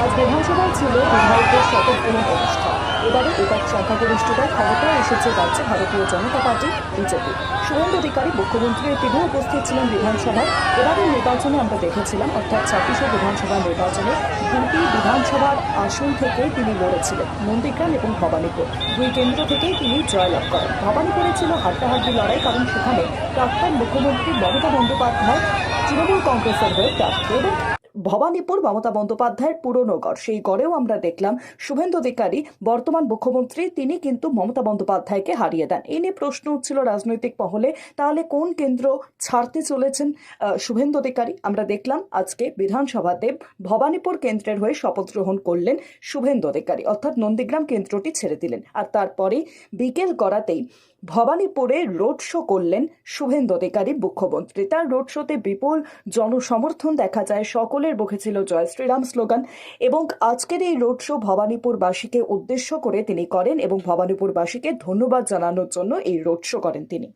আজ বিধানসভায় ছিল বিধায়কের শপথ গ্রহণ অনুষ্ঠান। এবারে একক সংখ্যাগরিষ্ঠতায় ক্ষমতায় এসেছে রাজ্যে ভারতীয় জনতা পার্টি বিজেপি। শুভেন্দু অধিকারী মুখ্যমন্ত্রী তিনি উপস্থিত ছিলেন বিধানসভায়। এবারের নির্বাচনে আমরা দেখেছিলাম, অর্থাৎ 26 বিধানসভা নির্বাচনে দুটি বিধানসভার আসন থেকে তিনি লড়েছিলেন, নন্দীগ্রাম এবং ভবানীপুর। দুই কেন্দ্র থেকেই তিনি জয়লাভ করেন। ভবানীপুরে ছিল হাড্ডাহাড্ডি লড়াই, কারণ সেখানে প্রাক্তন মুখ্যমন্ত্রী মমতা বন্দ্যোপাধ্যায় তৃণমূল কংগ্রেসের হয়ে প্রার্থী, এবং ভবানীপুর মমতা বন্দ্যোপাধ্যায়ের পুরনো গড়, সেই গড়েও আমরা দেখলাম শুভেন্দু অধিকারী বর্তমান মুখ্যমন্ত্রী তিনি কিন্তু মমতা বন্দ্যোপাধ্যায়কে হারিয়ে দেন। এই নিয়ে প্রশ্ন উঠছিল রাজনৈতিক মহলে, তাহলে কোন কেন্দ্র ছাড়তে চলেছেন শুভেন্দু অধিকারী? আমরা দেখলাম আজকে বিধানসভাতে ভবানীপুর কেন্দ্রের হয়ে শপথ গ্রহণ করলেন শুভেন্দু অধিকারী, অর্থাৎ নন্দীগ্রাম কেন্দ্রটি ছেড়ে দিলেন। আর তারপরে বিকেল গড়াতেই ভবানীপুরে রোড শো করলেন শুভেন্দু অধিকারী মুখ্যমন্ত্রী। তার রোড শোতে বিপুল জনসমর্থন দেখা যায়, সকলের মুখে ছিল জয় শ্রীরাম স্লোগান। এবং আজকের এই রোড শো ভবানীপুরবাসীকে উদ্দেশ্য করে তিনি করেন এবং ভবানীপুরবাসীকে ধন্যবাদ জানানোর জন্য এই রোড শো করেন তিনি।